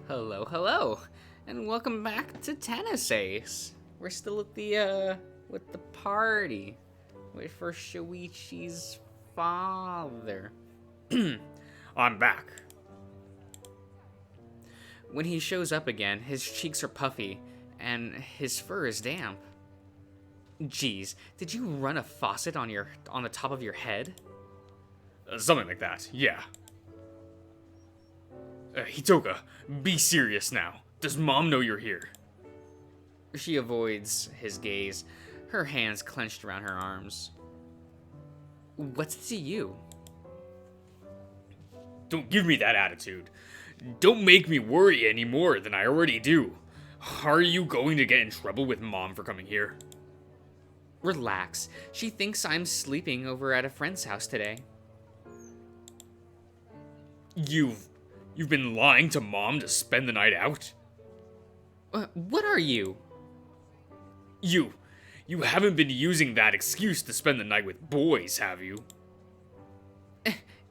Hello, hello, and welcome back to Tennis Ace. We're still at the with the party, wait for Shuichi's father. I'm back. When he shows up again, his cheeks are puffy, and his fur is damp. Geez, did you run a faucet on the top of your head? Something like that, yeah. Hitoka, be serious now. Does Mom know you're here? She avoids his gaze, her hands clenched around her arms. What's it to you? Don't give me that attitude. Don't make me worry any more than I already do. Are you going to get in trouble with Mom for coming here? Relax. She thinks I'm sleeping over at a friend's house today. You've been lying to Mom to spend the night out? What are you? You haven't been using that excuse to spend the night with boys, have you?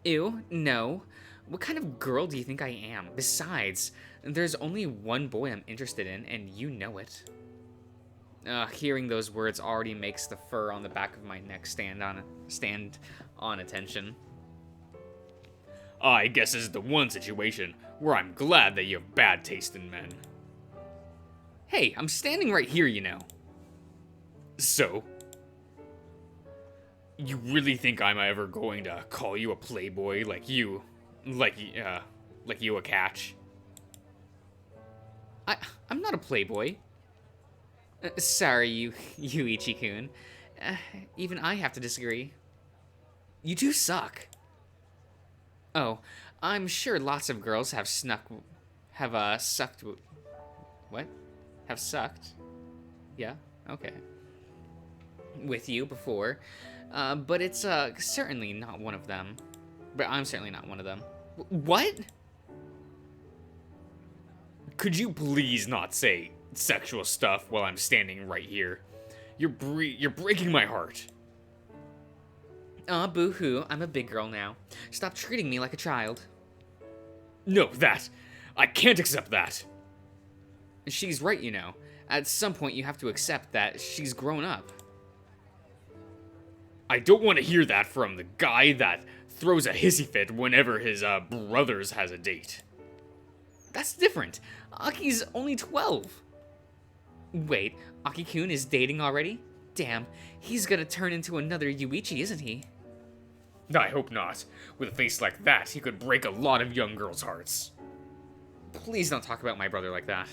Ew, no. What kind of girl do you think I am? Besides, there's only one boy I'm interested in, and you know it. Hearing those words already makes the fur on the back of my neck stand on attention. I guess this is the one situation where I'm glad that you have bad taste in men. Hey, I'm standing right here, you know. So? You really think I'm ever going to call you a playboy like you a catch? I'm not a playboy. Sorry, Yuichi-kun. Even I have to disagree. You two suck. Oh, I'm sure lots of girls have sucked. What? Have sucked? Yeah. Okay. With you before, but it's certainly not one of them. But I'm certainly not one of them. What? Could you please not say sexual stuff while I'm standing right here? You're breaking my heart. Aw, boo-hoo, I'm a big girl now. Stop treating me like a child. No, I can't accept that. She's right, you know. At some point, you have to accept that she's grown up. I don't want to hear that from the guy that throws a hissy fit whenever his brothers has a date. That's different. Aki's only 12. Wait, Aki-kun is dating already? Damn, he's gonna turn into another Yuichi, isn't he? I hope not. With a face like that, he could break a lot of young girls' hearts. Please don't talk about my brother like that.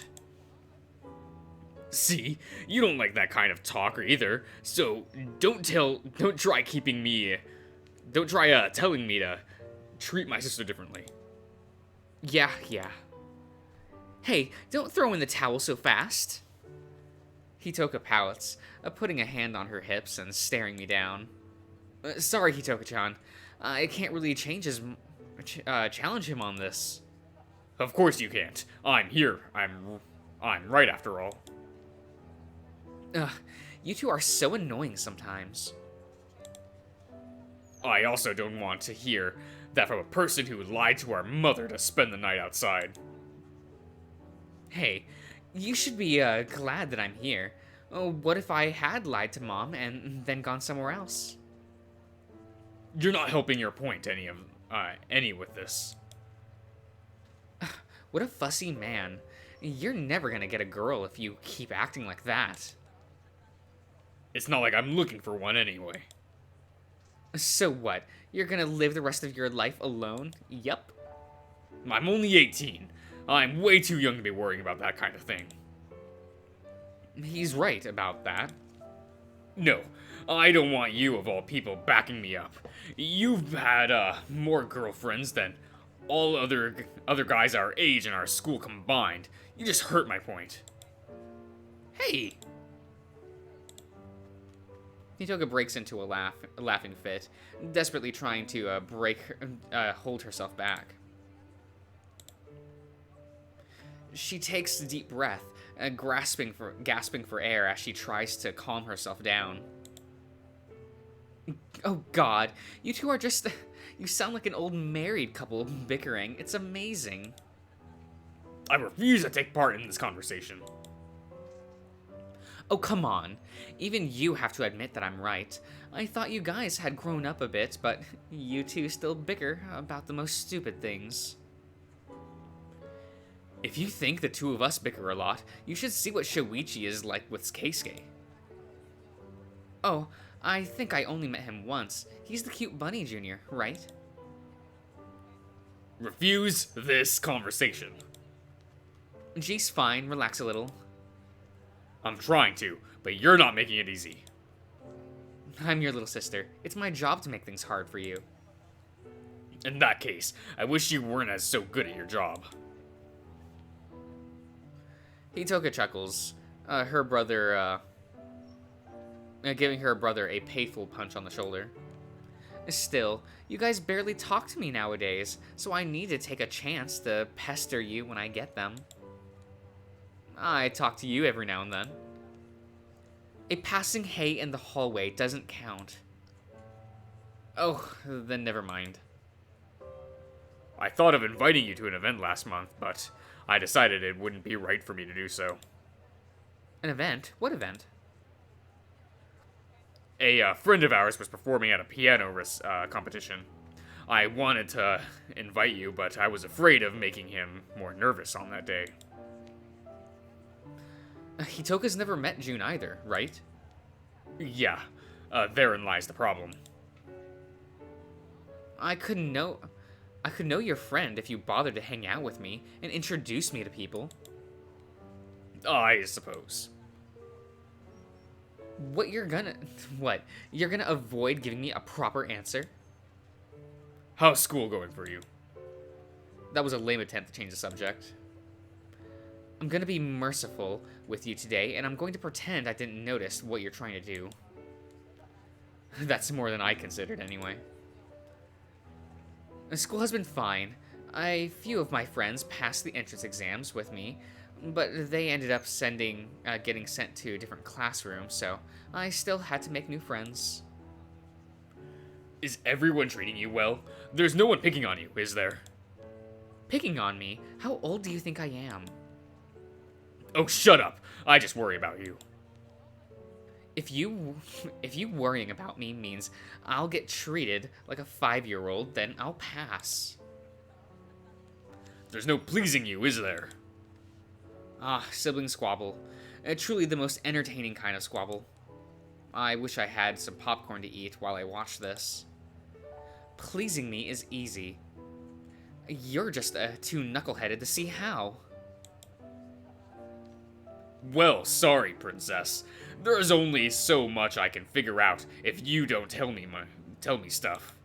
See, you don't like that kind of talk either, so don't try telling me to treat my sister differently. Yeah. Hey, don't throw in the towel so fast. Hitoka pouts, putting a hand on her hips and staring me down. Sorry, Hitoka-chan. I can't really challenge him on this. Of course you can't. I'm here. I'm right after all. Ugh, you two are so annoying sometimes. I also don't want to hear that from a person who lied to our mother to spend the night outside. Hey, you should be glad that I'm here. Oh, what if I had lied to Mom and then gone somewhere else? You're not helping your point any with this. What a fussy man. You're never gonna get a girl if you keep acting like that. It's not like I'm looking for one anyway. So what? You're gonna live the rest of your life alone? Yup. I'm only 18. I'm way too young to be worrying about that kind of thing. He's right about that. No, I don't want you, of all people, backing me up. You've had, more girlfriends than all other guys our age in our school combined. You just hurt my point. Hey! Hitoka breaks into a laughing fit, desperately trying to hold herself back. She takes a deep breath, gasping for air as she tries to calm herself down. Oh God, you two are just... You sound like an old married couple bickering. It's amazing. I refuse to take part in this conversation. Oh, come on. Even you have to admit that I'm right. I thought you guys had grown up a bit, but you two still bicker about the most stupid things. If you think the two of us bicker a lot, you should see what Shoichi is like with Keisuke. Oh, I think I only met him once. He's the cute bunny junior, right? Refuse this conversation. G's fine, relax a little. I'm trying to, but you're not making it easy. I'm your little sister. It's my job to make things hard for you. In that case, I wish you weren't as so good at your job. Hitoka chuckles, giving her brother a playful punch on the shoulder. Still, you guys barely talk to me nowadays, so I need to take a chance to pester you when I get them. I talk to you every now and then. A passing hey in the hallway doesn't count. Oh, then never mind. I thought of inviting you to an event last month, but I decided it wouldn't be right for me to do so. An event? What event? A friend of ours was performing at a piano competition. I wanted to invite you, but I was afraid of making him more nervous on that day. Hitoka's never met June either, right? Yeah, therein lies the problem. I could know your friend if you bothered to hang out with me and introduce me to people. I suppose. What? You're gonna avoid giving me a proper answer? How's school going for you? That was a lame attempt to change the subject. I'm gonna be merciful with you today, and I'm going to pretend I didn't notice what you're trying to do. That's more than I considered, anyway. School has been fine. A few of my friends passed the entrance exams with me, but they ended up getting sent to different classrooms, so I still had to make new friends. Is everyone treating you well? There's no one picking on you, is there? Picking on me? How old do you think I am? Oh, shut up! I just worry about you. If you worrying about me means I'll get treated like a 5-year-old, then I'll pass. There's no pleasing you, is there? Ah, sibling squabble. Truly the most entertaining kind of squabble. I wish I had some popcorn to eat while I watch this. Pleasing me is easy. You're just too knuckleheaded to see how. Well, sorry, princess. There is only so much I can figure out if you don't tell me stuff.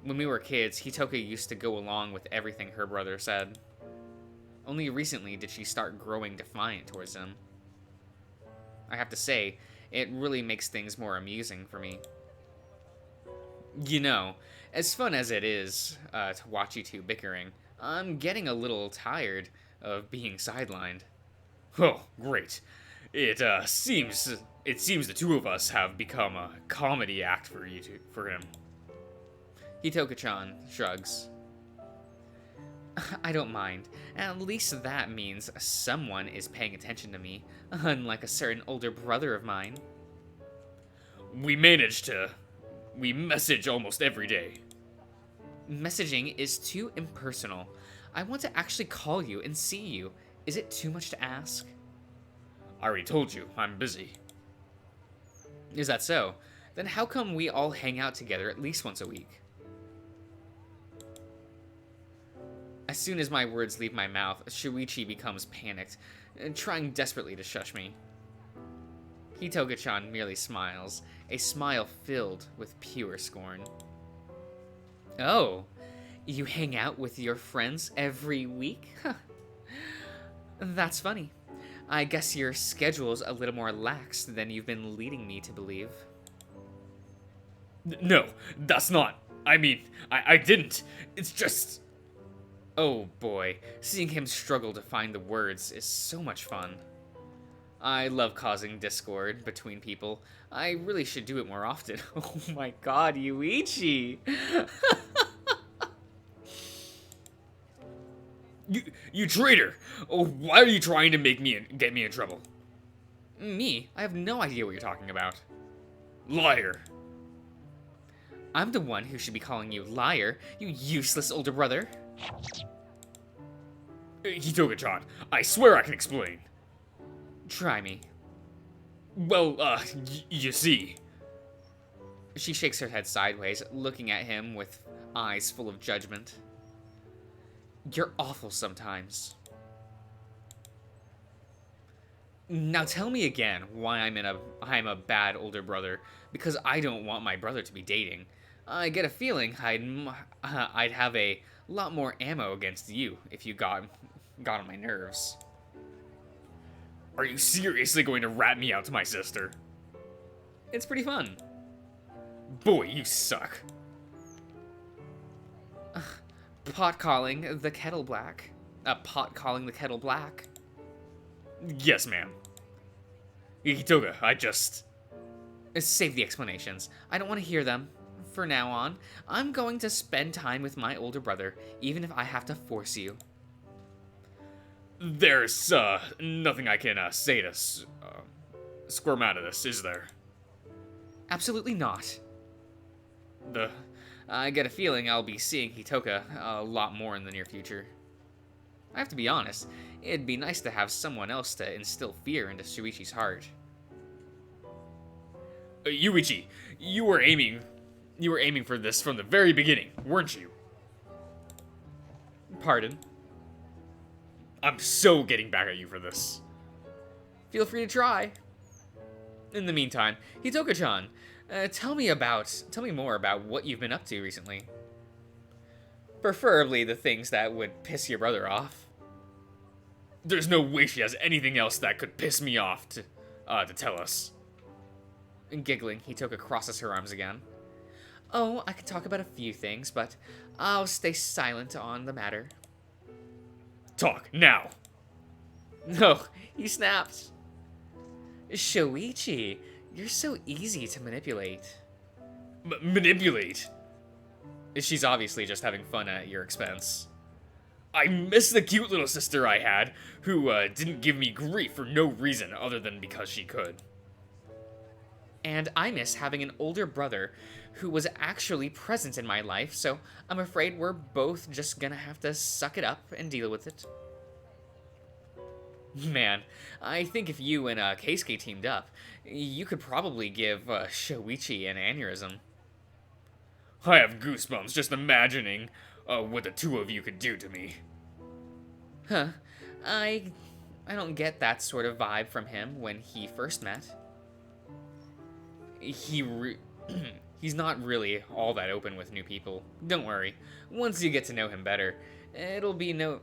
When we were kids, Hitoka used to go along with everything her brother said. Only recently did she start growing defiant towards him. I have to say, it really makes things more amusing for me. You know, as fun as it is to watch you two bickering, I'm getting a little tired of being sidelined. Oh, great. It seems the two of us have become a comedy act for him. Hitoka-chan shrugs. I don't mind. At least that means someone is paying attention to me, unlike a certain older brother of mine. We message almost every day. Messaging is too impersonal. I want to actually call you and see you. Is it too much to ask? I already told you, I'm busy. Is that so? Then how come we all hang out together at least once a week? As soon as my words leave my mouth, Shuichi becomes panicked, trying desperately to shush me. Hitoga-chan merely smiles, a smile filled with pure scorn. Oh, you hang out with your friends every week? Huh. That's funny. I guess your schedule's a little more lax than you've been leading me to believe. No, that's not. I mean, I didn't. It's just... Oh boy, seeing him struggle to find the words is so much fun. I love causing discord between people. I really should do it more often. Oh my god, Yuichi! You traitor! Oh, why are you trying to get me in trouble? Me? I have no idea what you're talking about. Liar! I'm the one who should be calling you liar, you useless older brother. Hitoga-chan, I swear I can explain. Try me. Well, you see. She shakes her head sideways, looking at him with eyes full of judgment. You're awful sometimes. Now tell me again why I'm a bad older brother, because I don't want my brother to be dating. I get a feeling I'd have a lot more ammo against you if you got on my nerves. Are you seriously going to rat me out to my sister? It's pretty fun. Boy, you suck. Pot calling the kettle black. Pot calling the kettle black. Yes, ma'am. Hitoga, I just... Save the explanations. I don't want to hear them. For now on, I'm going to spend time with my older brother, even if I have to force you. There's, nothing I can, say to, squirm out of this, is there? Absolutely not. I get a feeling I'll be seeing Hitoka a lot more in the near future. I have to be honest, it'd be nice to have someone else to instill fear into Shuichi's heart. Yuichi, you were aiming for this from the very beginning, weren't you? Pardon? I'm so getting back at you for this. Feel free to try. In the meantime, Hitoka-chan, tell me more about what you've been up to recently. Preferably the things that would piss your brother off. There's no way she has anything else that could piss me off to tell us. Giggling, Hitoka crosses her arms again. Oh, I could talk about a few things, but I'll stay silent on the matter. Talk, now! No, he snaps. Shoichi, you're so easy to manipulate. Manipulate? She's obviously just having fun at your expense. I miss the cute little sister I had, who didn't give me grief for no reason other than because she could. And I miss having an older brother who was actually present in my life, so I'm afraid we're both just gonna have to suck it up and deal with it. Man, I think if you and Keisuke teamed up, you could probably give Shoichi an aneurysm. I have goosebumps just imagining what the two of you could do to me. Huh. I don't get that sort of vibe from him when he first met. He's not really all that open with new people. Don't worry. Once you get to know him better, it'll be no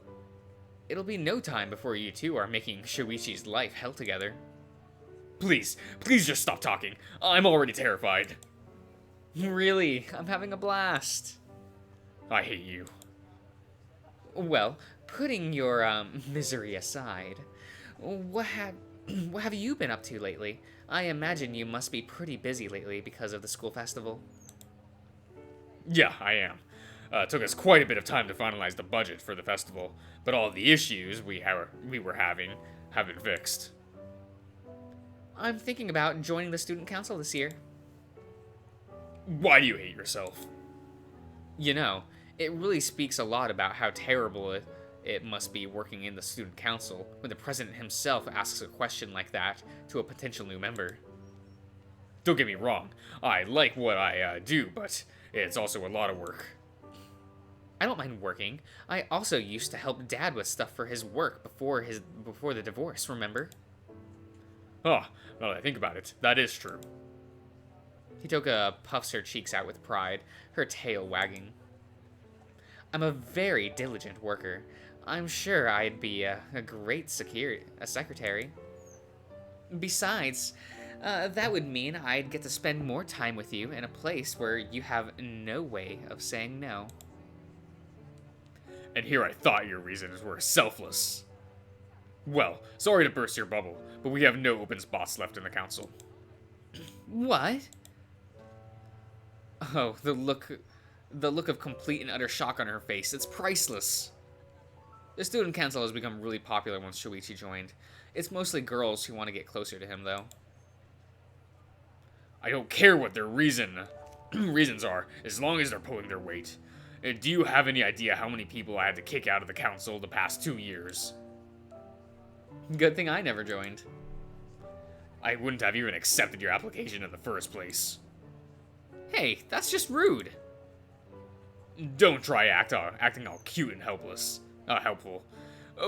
time before you two are making Shoichi's life hell together. Please just stop talking. I'm already terrified. Really, I'm having a blast. I hate you. Well, putting your misery aside, what have you been up to lately? I imagine you must be pretty busy lately because of the school festival. Yeah, I am. It took us quite a bit of time to finalize the budget for the festival, but all the issues we were having have been fixed. I'm thinking about joining the student council this year. Why do you hate yourself? You know, it really speaks a lot about how terrible it must be working in the student council when the president himself asks a question like that to a potential new member. Don't get me wrong, I like what I do, but it's also a lot of work. I don't mind working. I also used to help Dad with stuff for his work before the divorce, remember? Oh, now that I think about it, that is true. Hitoka puffs her cheeks out with pride, her tail wagging. I'm a very diligent worker. I'm sure I'd be a great secretary. Besides, that would mean I'd get to spend more time with you in a place where you have no way of saying no. And here I thought your reasons were selfless. Well, sorry to burst your bubble, but we have no open spots left in the council. What? Oh, the look of complete and utter shock on her face. It's priceless. The student council has become really popular once Shuichi joined. It's mostly girls who want to get closer to him, though. I don't care what their reasons are, as long as they're pulling their weight. Do you have any idea how many people I had to kick out of the council the past 2 years? Good thing I never joined. I wouldn't have even accepted your application in the first place. Hey, that's just rude. Don't try acting all cute and helpful.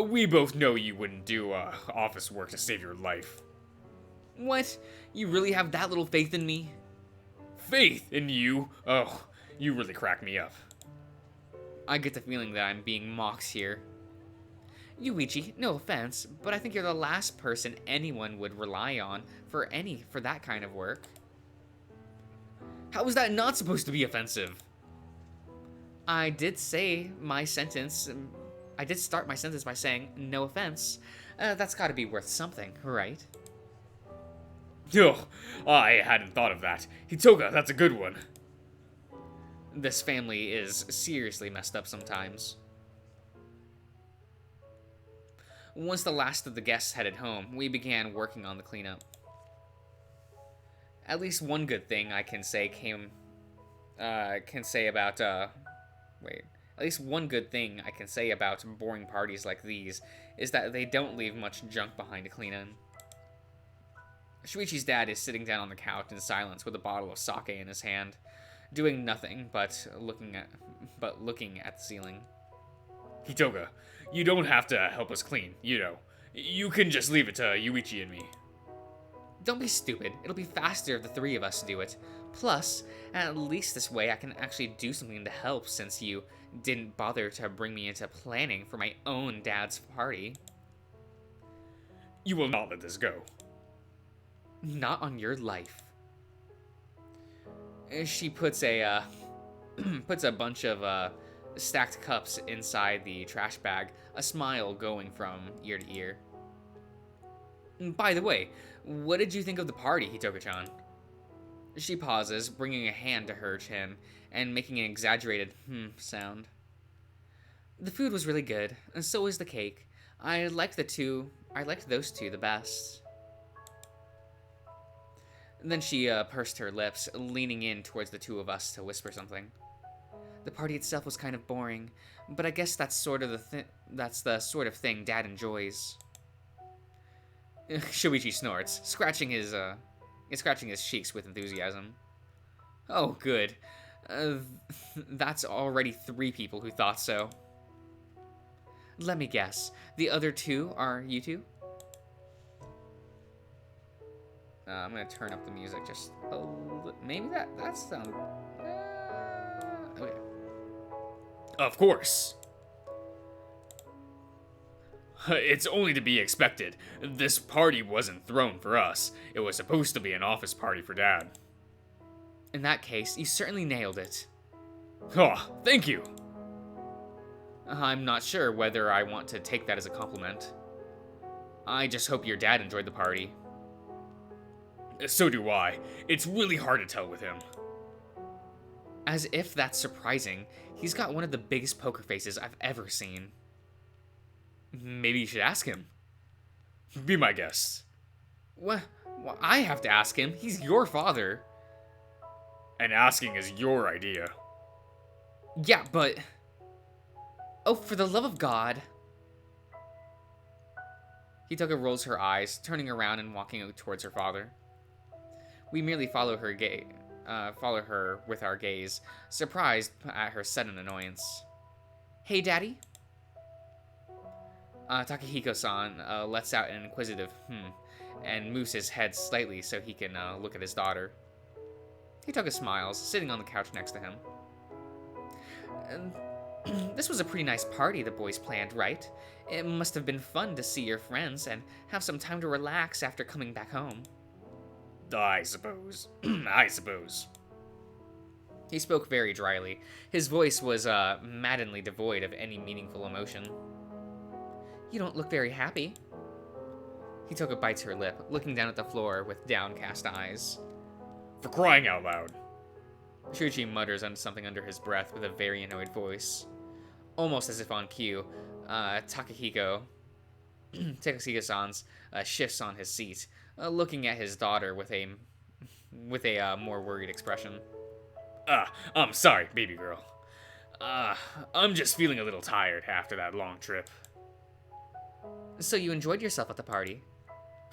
We both know you wouldn't do office work to save your life. What? You really have that little faith in me? Faith in you? Oh, you really crack me up. I get the feeling that I'm being mocked here. Yuichi, no offense, but I think you're the last person anyone would rely on for that kind of work. How is that not supposed to be offensive? I did say my sentence. I did start my sentence by saying, no offense. That's gotta be worth something, right? Oh, I hadn't thought of that. Hitoga, that's a good one. This family is seriously messed up sometimes. Once the last of the guests headed home, we began working on the cleanup. At least one good thing I can say about boring parties like these is that they don't leave much junk behind to clean in. Shuichi's dad is sitting down on the couch in silence with a bottle of sake in his hand, doing nothing but looking at the ceiling. Hitoga, you don't have to help us clean, you know. You can just leave it to Yuichi and me. Don't be stupid. It'll be faster if the three of us do it. Plus, at least this way I can actually do something to help since you didn't bother to bring me into planning for my own dad's party. You will not let this go. Not on your life. She puts a bunch of stacked cups inside the trash bag, a smile going from ear to ear. By the way, what did you think of the party, Hitoka-chan? She pauses, bringing a hand to her chin and making an exaggerated sound. The food was really good, and so was the cake. I liked those two the best. Then she pursed her lips, leaning in towards the two of us to whisper something. The party itself was kind of boring, but I guess that's the sort of thing Dad enjoys. Shuichi snorts, scratching his cheeks with enthusiasm. Oh, good. That's already 3 people who thought so. Let me guess. The other 2 are you two? I'm gonna turn up the music just a little. Maybe that sounds. Okay. Of course. It's only to be expected. This party wasn't thrown for us. It was supposed to be an office party for Dad. In that case, you certainly nailed it. Oh, thank you. I'm not sure whether I want to take that as a compliment. I just hope your dad enjoyed the party. So do I. It's really hard to tell with him. As if that's surprising. He's got one of the biggest poker faces I've ever seen. Maybe you should ask him. Be my guest. What? Well, I have to ask him. He's your father. And asking is your idea. Yeah, but... Oh, for the love of God. Hitoka rolls her eyes, turning around and walking towards her father. We merely follow her with our gaze, surprised at her sudden annoyance. Hey, Daddy? Takahiko-san lets out an inquisitive and moves his head slightly so he can look at his daughter. Hitoka smiles, sitting on the couch next to him. This was a pretty nice party the boys planned, right? It must have been fun to see your friends and have some time to relax after coming back home. I suppose. I suppose. He spoke very dryly. His voice was maddeningly devoid of any meaningful emotion. You don't look very happy. Hitoka bites her lip, looking down at the floor with downcast eyes. For crying out loud. Shuichi mutters something under his breath with a very annoyed voice. Almost as if on cue, Takahiko, Takahiko-san's shifts on his seat, looking at his daughter with a more worried expression. I'm sorry, baby girl. I'm just feeling a little tired after that long trip. So you enjoyed yourself at the party?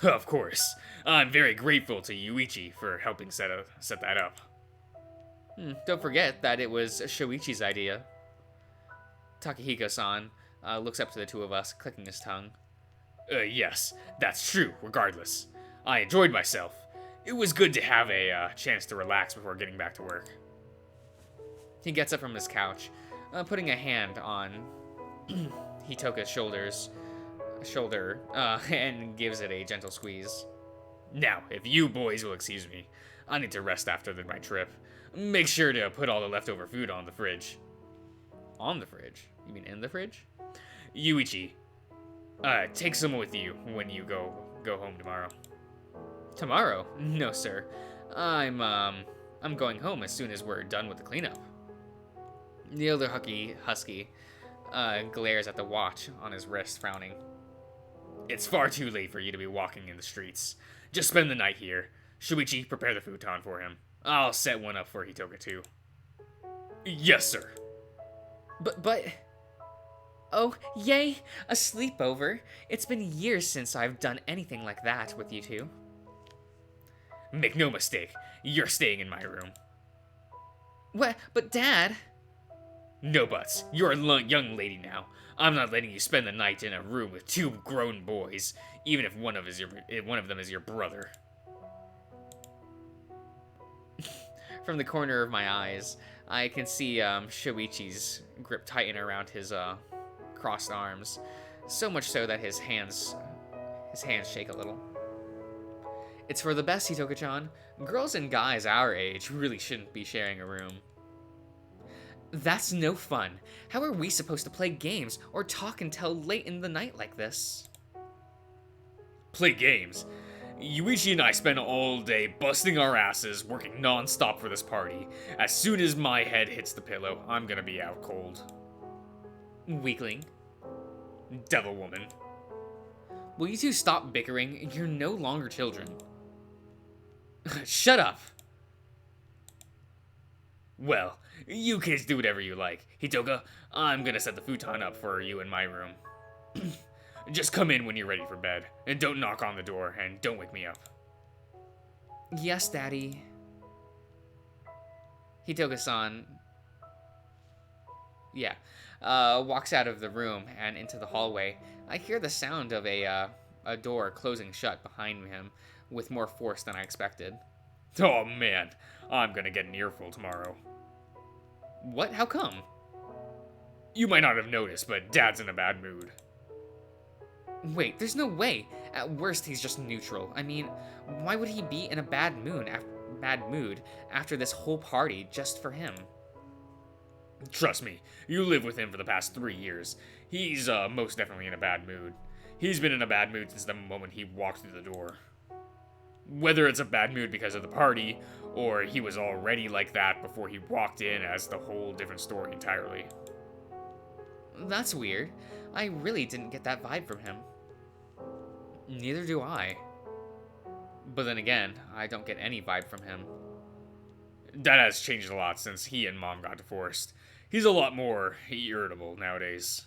Of course. I'm very grateful to Yuichi for helping set that up. Don't forget that it was Shoichi's idea. Takahiko-san looks up to the two of us, clicking his tongue. Yes, that's true, regardless. I enjoyed myself. It was good to have a chance to relax before getting back to work. He gets up from his couch, putting a hand on Hitoka's shoulder, and gives it a gentle squeeze. Now, if you boys will excuse me, I need to rest after my trip. Make sure to put all the leftover food on the fridge. On the fridge? You mean in the fridge? Yuichi, take some with you when you go home tomorrow. Tomorrow? No, sir. I'm going home as soon as we're done with the cleanup. The older husky glares at the watch on his wrist, frowning. It's far too late for you to be walking in the streets. Just spend the night here. Shuichi, prepare the futon for him. I'll set one up for Hitoka too. Yes, sir. But... Oh, yay! A sleepover. It's been years since I've done anything like that with you two. Make no mistake, you're staying in my room. What? But Dad... No buts. You're a young lady now. I'm not letting you spend the night in a room with two grown boys, even if one of them is your brother. From the corner of my eyes, I can see Shoichi's grip tighten around his crossed arms, so much so that his hands shake a little. It's for the best, Hitoka-chan. Girls and guys our age really shouldn't be sharing a room. That's no fun. How are we supposed to play games or talk until late in the night like this? Play games? Yuichi and I spend all day busting our asses, working non-stop for this party. As soon as my head hits the pillow, I'm gonna be out cold. Weakling. Devil woman. Will you two stop bickering? You're no longer children. Shut up! Well, you kids do whatever you like. Hitoka, I'm gonna set the futon up for you in my room. Just come in when you're ready for bed, and don't knock on the door, and don't wake me up. Yes, Daddy. Hitoka-san... Yeah. Walks out of the room and into the hallway. I hear the sound of a door closing shut behind him with more force than I expected. Oh man, I'm gonna get an earful tomorrow. What? How come? You might not have noticed, but Dad's in a bad mood. Wait, there's no way. At worst, he's just neutral. I mean, why would he be in a bad mood after this whole party just for him? Trust me, you lived with him for the past 3 years. He's most definitely in a bad mood. He's been in a bad mood since the moment he walked through the door. Whether it's a bad mood because of the party, or he was already like that before he walked in, as the whole different story entirely. That's weird. I really didn't get that vibe from him. Neither do I. But then again, I don't get any vibe from him. That has changed a lot since he and Mom got divorced. He's a lot more irritable nowadays.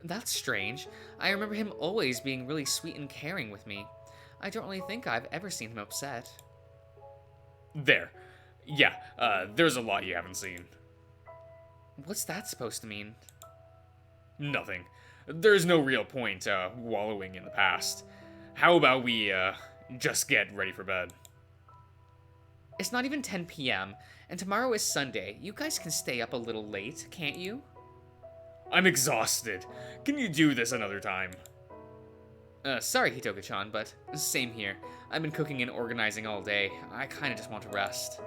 That's strange. I remember him always being really sweet and caring with me. I don't really think I've ever seen him upset. There. Yeah, there's a lot you haven't seen. What's that supposed to mean? Nothing. There's no real point, wallowing in the past. How about we, just get ready for bed? It's not even 10 p.m., and tomorrow is Sunday. You guys can stay up a little late, can't you? I'm exhausted. Can you do this another time? Sorry, Hitoka-chan, but same here. I've been cooking and organizing all day. I kinda just want to rest.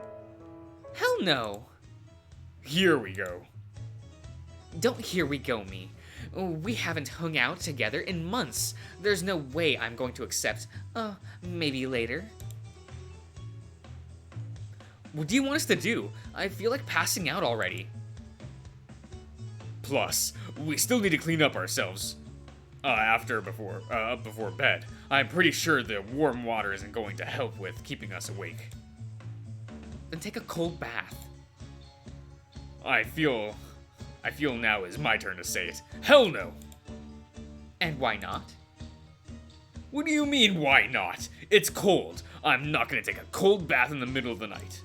Hell no! Here we go. Don't here we go me. We haven't hung out together in months. There's no way I'm going to accept, maybe later. What do you want us to do? I feel like passing out already. Plus, we still need to clean up ourselves. Before bed. I'm pretty sure the warm water isn't going to help with keeping us awake. Then take a cold bath. I feel now is my turn to say it. Hell no! And why not? What do you mean, why not? It's cold. I'm not gonna take a cold bath in the middle of the night.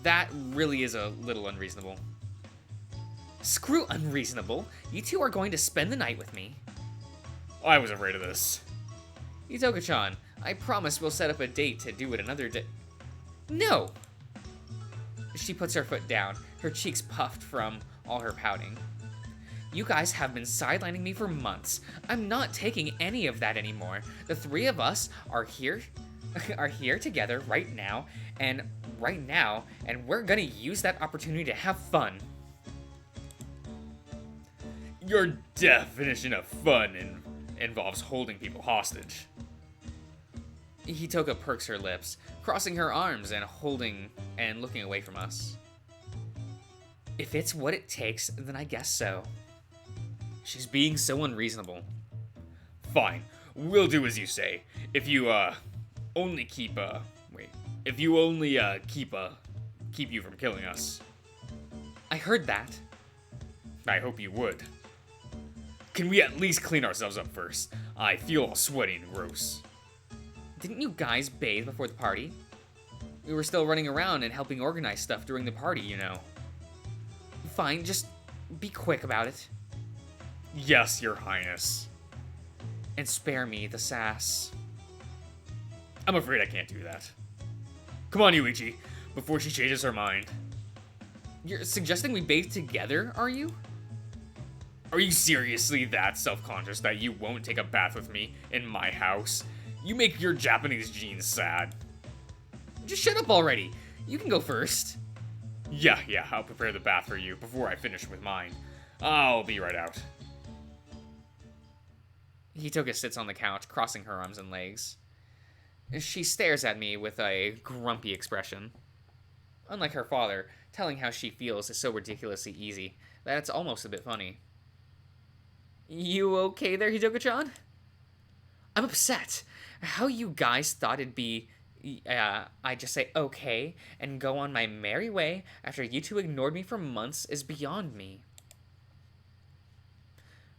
That really is a little unreasonable. Screw unreasonable. You two are going to spend the night with me. I was afraid of this. Itoka-chan, I promise we'll set up a date to do it another day. No! She puts her foot down, her cheeks puffed from all her pouting. You guys have been sidelining me for months. I'm not taking any of that anymore. The three of us are here together right now, and we're gonna use that opportunity to have fun. Your definition of fun involves holding people hostage. Hitoka perks her lips, crossing her arms and looking away from us. If it's what it takes, then I guess so. She's being so unreasonable. Fine, we'll do as you say. If you only keep you from killing us. I heard that. I hope you would. Can we at least clean ourselves up first? I feel all sweaty and gross. Didn't you guys bathe before the party? We were still running around and helping organize stuff during the party, you know. Fine, just be quick about it. Yes, Your Highness. And spare me the sass. I'm afraid I can't do that. Come on, Yuichi, before she changes her mind. You're suggesting we bathe together, are you? Are you seriously that self-conscious that you won't take a bath with me in my house? You make your Japanese genes sad. Just shut up already. You can go first. Yeah, I'll prepare the bath for you before I finish with mine. I'll be right out. Hitoka sits on the couch, crossing her arms and legs. She stares at me with a grumpy expression. Unlike her father, telling how she feels is so ridiculously easy that it's almost a bit funny. You okay there, Hitoka-chan? I'm upset. How you guys thought it'd be, I just say okay and go on my merry way after you two ignored me for months is beyond me.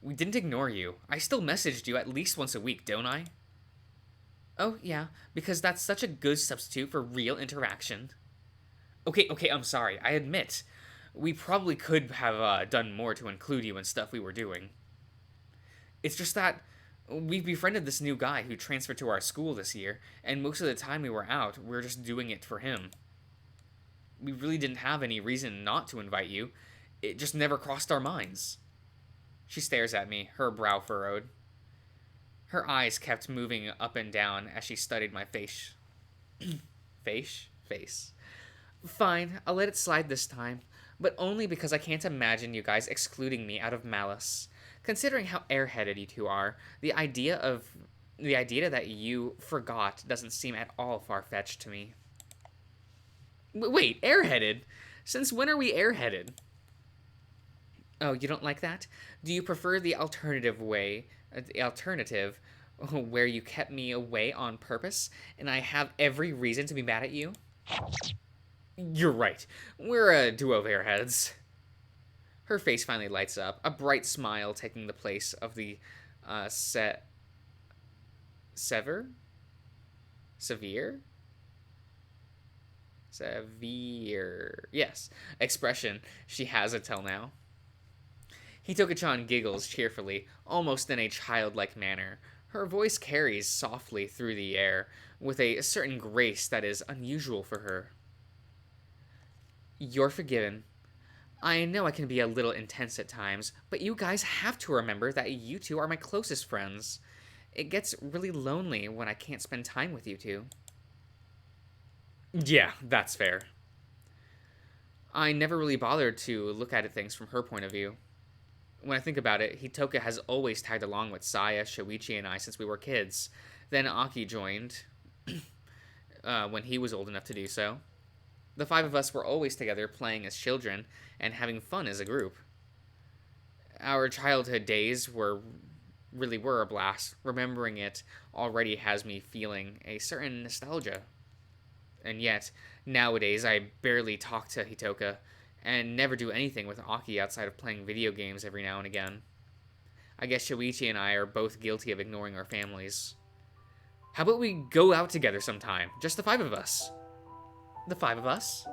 We didn't ignore you. I still messaged you at least once a week, don't I? Oh, yeah, because that's such a good substitute for real interaction. Okay, I'm sorry. I admit. We probably could have done more to include you in stuff we were doing. It's just that we've befriended this new guy who transferred to our school this year, and most of the time we were out, we were just doing it for him. We really didn't have any reason not to invite you. It just never crossed our minds. She stares at me, her brow furrowed. Her eyes kept moving up and down as she studied my face. Face. Fine, I'll let it slide this time, but only because I can't imagine you guys excluding me out of malice. Considering how airheaded you two are, the idea that you forgot doesn't seem at all far-fetched to me. Wait, airheaded? Since when are we airheaded? Oh, you don't like that? Do you prefer the alternative where you kept me away on purpose, and I have every reason to be mad at you? You're right. We're a duo of airheads. Her face finally lights up, a bright smile taking the place of the severe expression she has until now. Hitoka-chan giggles cheerfully, almost in a childlike manner. Her voice carries softly through the air, with a certain grace that is unusual for her. You're forgiven. I know I can be a little intense at times, but you guys have to remember that you two are my closest friends. It gets really lonely when I can't spend time with you two. Yeah, that's fair. I never really bothered to look at things from her point of view. When I think about it, Hitoka has always tagged along with Saya, Shoichi, and I since we were kids. Then Aki joined when he was old enough to do so. The five of us were always together playing as children and having fun as a group. Our childhood days really were a blast. Remembering it already has me feeling a certain nostalgia. And yet, nowadays I barely talk to Hitoka and never do anything with Aki outside of playing video games every now and again. I guess Shoichi and I are both guilty of ignoring our families. How about we go out together sometime? Just the five of us. The five of us?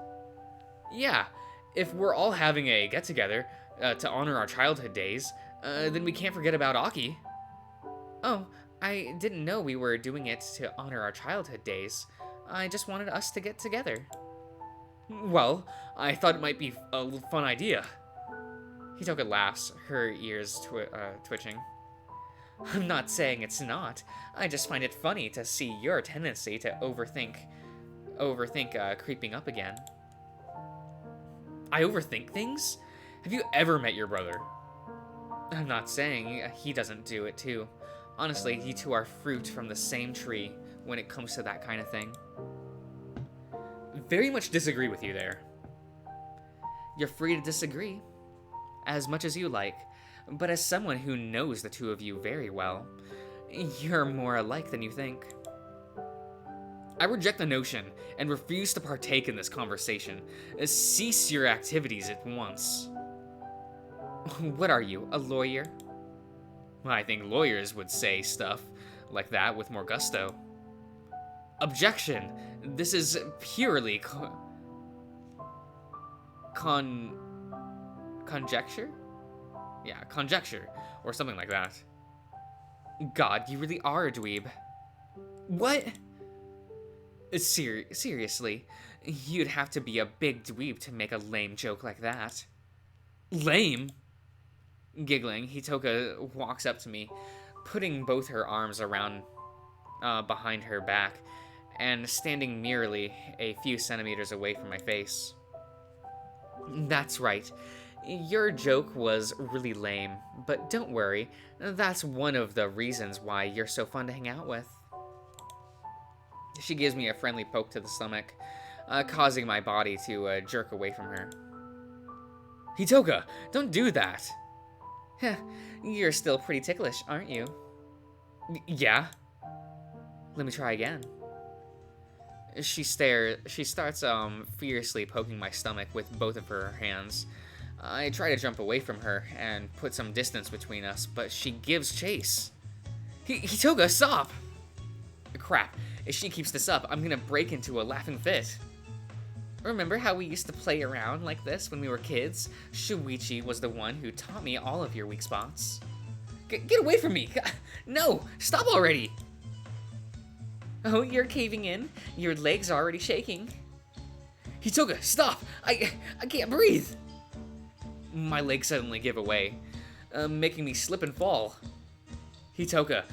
Yeah, if we're all having a get-together to honor our childhood days, then we can't forget about Aki. Oh, I didn't know we were doing it to honor our childhood days. I just wanted us to get together. Well, I thought it might be a fun idea. Hitoka laughs, her ears twitching. I'm not saying it's not. I just find it funny to see your tendency to overthink creeping up again. I overthink things? Have you ever met your brother? I'm not saying he doesn't do it too. Honestly, you two are fruit from the same tree when it comes to that kind of thing. Very much disagree with you there. You're free to disagree, as much as you like, but as someone who knows the two of you very well, you're more alike than you think. I reject the notion and refuse to partake in this conversation. Cease your activities at once. What are you, a lawyer? I think lawyers would say stuff like that with more gusto. Objection! This is purely conjecture? Yeah, conjecture, or something like that. God, you really are a dweeb. What? Seriously, you'd have to be a big dweeb to make a lame joke like that. Lame? Giggling, Hitoka walks up to me, putting both her arms around behind her back and standing merely a few centimeters away from my face. That's right. Your joke was really lame, but don't worry, that's one of the reasons why you're so fun to hang out with. She gives me a friendly poke to the stomach, causing my body to jerk away from her. Hitoka, don't do that! Heh, you're still pretty ticklish, aren't you? Yeah? Let me try again. She starts fiercely poking my stomach with both of her hands. I try to jump away from her and put some distance between us, but she gives chase. Hitoka, stop! Crap, if she keeps this up, I'm gonna break into a laughing fit. Remember how we used to play around like this when we were kids? Shuichi was the one who taught me all of your weak spots. Get away from me! No, stop already! Oh, you're caving in? Your legs are already shaking. Hitoka, stop! I can't breathe! My legs suddenly give away, making me slip and fall. Hitoka,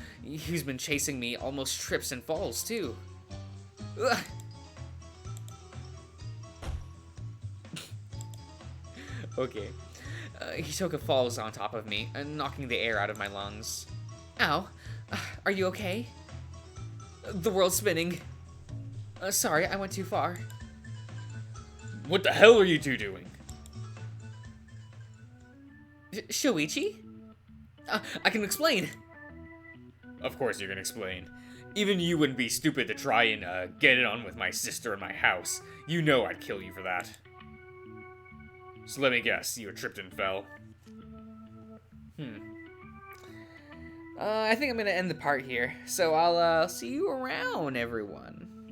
who's been chasing me, almost trips and falls too. Ugh. Okay. Hitoka falls on top of me, knocking the air out of my lungs. Ow. Are you okay? The world's spinning. Sorry, I went too far. What the hell are you two doing? Shoichi? I can explain. Of course you can explain. Even you wouldn't be stupid to try and get it on with my sister in my house. You know I'd kill you for that. So let me guess, you tripped and fell. I think I'm gonna end the part here. So I'll see you around, everyone.